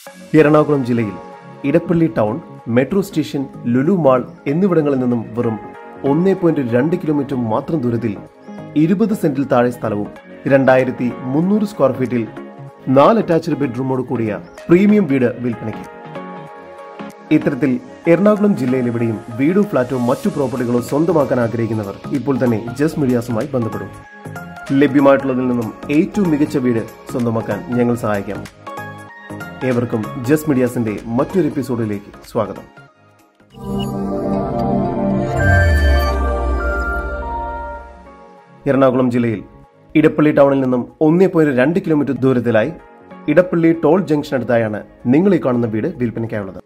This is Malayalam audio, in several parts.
Ernakulam ജില്ലയിൽ Edappally town, metro station, Lulu mall എന്നിവിടങ്ങളിൽ നിന്നും വെറും 1.2 കിലോമീറ്റർ മാത്രം ദൂരത്തിൽ 20 സെന്റിൽ താഴെ സ്ഥലവും 2300 സ്ക്വയർ ഫീറ്റിൽ 4 അറ്റാച്ച്ഡ് ബെഡ്റൂമോട് കൂടിയ പ്രീമിയം വീട് വിൽപ്പനയ്ക്ക്. ഇത്തരത്തിൽ എറണാകുളം ജില്ലയിൽ എവിടെയും വീടോ ഫ്ളാറ്റോ മറ്റു പ്രോപ്പർട്ടികളോ സ്വന്തമാക്കാൻ ആഗ്രഹിക്കുന്നവർ ഇപ്പോൾ തന്നെ ജസ്റ്റ് മീഡിയാസുമായി ബന്ധപ്പെടും. ലഭ്യമായിട്ടുള്ളതിൽ നിന്നും ഏറ്റവും മികച്ച വീട് സ്വന്തമാക്കാൻ ഞങ്ങൾ സഹായിക്കാം. ഏവർക്കും ജസ്റ്റ് മീഡിയാസിന്റെ മറ്റൊരു എപ്പിസോഡിലേക്ക് സ്വാഗതം. എറണാകുളം ജില്ലയിൽ ഇടപ്പള്ളി ടൗണിൽ നിന്നും 1.2 കിലോമീറ്റർ ദൂരത്തിലായി ഇടപ്പള്ളി ടോൾ ജംഗ്ഷൻ അടുത്തായാണ് നിങ്ങൾ ഈ കാണുന്ന വീട് വിൽപ്പനയ്ക്കായുള്ളത്.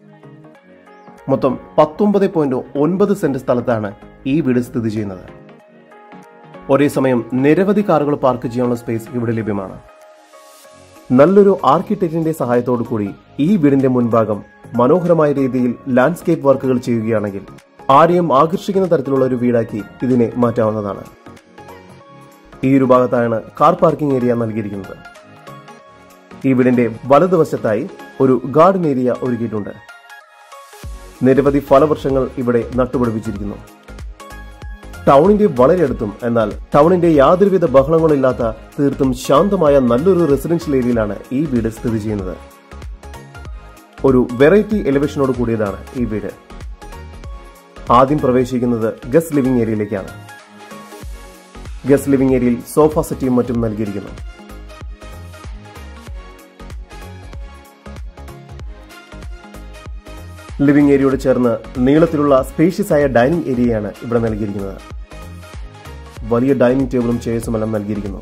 മൊത്തം 19.9 സെന്റ് സ്ഥലത്താണ് ഈ വീട് സ്ഥിതി ചെയ്യുന്നത്. ഒരേ സമയം നിരവധി കാറുകൾ പാർക്ക് ചെയ്യാനുള്ള സ്പേസ് ഇവിടെ ലഭ്യമാണ്. നല്ലൊരു ആർക്കിടെക്റ്റിന്റെ സഹായത്തോടു കൂടി ഈ വീടിന്റെ മുൻഭാഗം മനോഹരമായ രീതിയിൽ ലാൻഡ്സ്കേപ്പ് വർക്കുകൾ ചെയ്യുകയാണെങ്കിൽ ആരെയും ആകർഷിക്കുന്ന തരത്തിലുള്ള ഒരു വീടാക്കി ഇതിനെ മാറ്റാവുന്നതാണ്. ഈ ഒരു ഭാഗത്താണ് കാർ പാർക്കിംഗ് ഏരിയ നൽകിയിരിക്കുന്നത്. ഈ വീടിന്റെ വലതുവശത്തായി ഒരു ഗാർഡൻ ഏരിയ ഒരുക്കിയിട്ടുണ്ട്. നിരവധി ഫലവൃക്ഷങ്ങൾ ഇവിടെ നട്ടുപിടിപ്പിച്ചിരിക്കുന്നു. ടൗണിന്റെ വളരെ അടുത്തും എന്നാൽ ടൗണിന്റെ യാതൊരുവിധ ബഹളങ്ങളില്ലാത്ത തീർത്തും ശാന്തമായ നല്ലൊരു റെസിഡൻഷ്യൽ ഏരിയയിലാണ് ഈ വീട് സ്ഥിതി ചെയ്യുന്നത്. ഒരു വെറൈറ്റി എലിവേഷനോട് കൂടിയതാണ് ഈ വീട്. ആദ്യം പ്രവേശിക്കുന്നത് ഗസ്റ്റ് ലിവിംഗ് ഏരിയയിലേക്കാണ്. ഗസ്റ്റ് ലിവിംഗ് ഏരിയയിൽ സോഫ സെറ്റിയും മറ്റും നൽകിയിരിക്കുന്നു. ലിവിംഗ് ഏരിയയോട് ചേർന്ന് നീളത്തിലുള്ള സ്പേഷ്യസ് ആയ ഡൈനിങ് ഏരിയയാണ് ഇവിടെ നൽകിയിരിക്കുന്നത്. വലിയ ഡൈനിങ് ടേബിളും ചെയർസുമെല്ലാം നൽകിയിരിക്കുന്നു.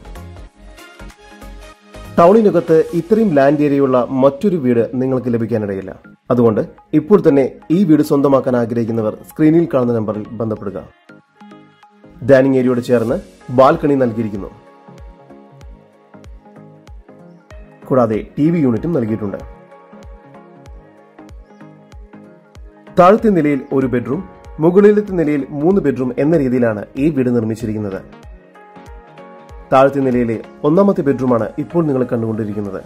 ടൗണിനകത്ത് ഇത്രയും ലാൻഡ് ഏരിയയുള്ള മറ്റൊരു വീട് നിങ്ങൾക്ക് ലഭിക്കാനിടയില്ല. അതുകൊണ്ട് ഇപ്പോൾ തന്നെ ഈ വീട് സ്വന്തമാക്കാൻ ആഗ്രഹിക്കുന്നവർ സ്ക്രീനിൽ കാണുന്ന നമ്പറിൽ ബന്ധപ്പെടുക. ഡൈനിങ് ഏരിയയോട് ചേർന്ന് ബാൽക്കണി നൽകിയിരിക്കുന്നു. കൂടാതെ TV യൂണിറ്റും നൽകിയിട്ടുണ്ട്. താഴത്തെ നിലയിൽ ഒരു ബെഡ്റൂം, മുകളിലത്തെ നിലയിൽ 3 ബെഡ്റൂം എന്ന രീതിയിലാണ് ഈ വീട് നിർമ്മിച്ചിരിക്കുന്നത്. താഴത്തെ നിലയിലെ 1ാമത്തെ ബെഡ്റൂമാണ് ഇപ്പോൾ നിങ്ങൾ കണ്ടുകൊണ്ടിരിക്കുന്നത്.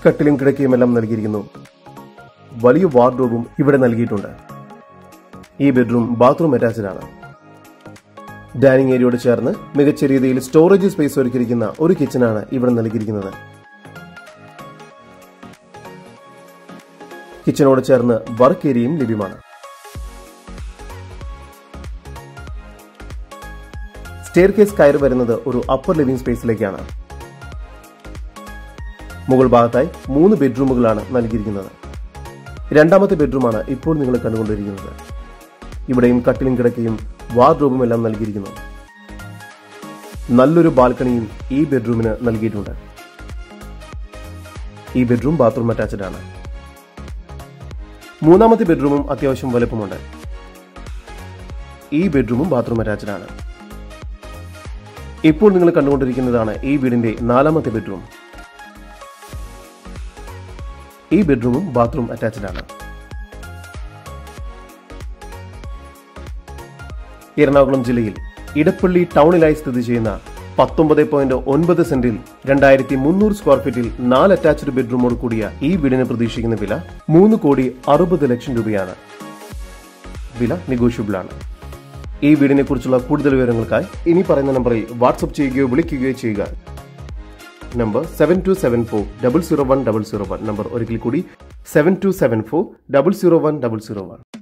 കട്ടിലും കിടക്കയും എല്ലാം നൽകിയിരിക്കുന്നു. വലിയ വാർഡ്രോബും ഇവിടെ നൽകിയിട്ടുണ്ട്. ഈ ബെഡ്റൂം ബാത്റൂം അറ്റാച്ച്ഡ് ആണ്. ഡൈനിങ് ഏരിയയോട് ചേർന്ന് മികച്ച രീതിയിൽ സ്റ്റോറേജ് സ്പേസ് ഒരുക്കിയിരിക്കുന്ന ഒരു കിച്ചണാണ് ഇവിടെ നൽകിയിരിക്കുന്നത്. കിച്ചണോട് ചേർന്ന് വർക്ക് ഏരിയയും ലഭ്യമാണ്. സ്റ്റെയർകേസ് കയറി വരുന്നത് ഒരു അപ്പർ ലിവിംഗ് സ്പേസിലേക്കാണ്. മുകൾ ഭാഗത്തായി 3 ബെഡ്റൂമുകളാണ് നൽകിയിരിക്കുന്നത്. 2ാമത്തെ ബെഡ്റൂമാണ് ഇപ്പോൾ നിങ്ങൾ കണ്ടുകൊണ്ടിരിക്കുന്നത്. ഇവിടെയും കട്ടിലും കിടക്കയും വാർഡ്രോബും എല്ലാം നൽകിയിരിക്കുന്നു. നല്ലൊരു ബാൽക്കണിയും ഈ ബെഡ്റൂമിന് നൽകിയിട്ടുണ്ട്. ഈ ബെഡ്റൂം ബാത്റൂം അറ്റാച്ച്ഡ് ആണ്. 3ാമത്തെ ബെഡ്റൂമും അത്യാവശ്യം വലുപ്പമുണ്ട്. ഈ ബെഡ്റൂമും ബാത്റൂം അറ്റാച്ച്ഡ് ആണ്. ഇപ്പോൾ നിങ്ങൾ കണ്ടുകൊണ്ടിരിക്കുന്നതാണ് ഈ വീടിന്റെ 4ാമത്തെ ബെഡ്റൂം. ഈ ബെഡ്റൂമും ബാത്റൂം അറ്റാച്ച്ഡ് ആണ്. എറണാകുളം ജില്ലയിൽ ഇടപ്പള്ളി ടൗണിലായി സ്ഥിതി ചെയ്യുന്ന 19.9 സെന്റിൽ 2300 സ്ക്വയർ ഫീറ്റിൽ 4 അറ്റാച്ച്ഡ് ബെഡ്റൂമോട് കൂടിയ ഈ വീടിന് പ്രതീക്ഷിക്കുന്ന വില 3,60,00,000 രൂപയാണ്. വില നെഗോഷ്യബിൾ ആണ്. ഈ വീടിനെ കുറിച്ചുള്ള കൂടുതൽ വിവരങ്ങൾക്കായി ഇനി പറയുന്ന നമ്പറിൽ വാട്സ്ആപ്പ് ചെയ്യുകയോ വിളിക്കുകയോ ചെയ്യുക. നമ്പർ 7274 001 001. നമ്പർ ഒരിക്കൽ കൂടി 7274 001 001.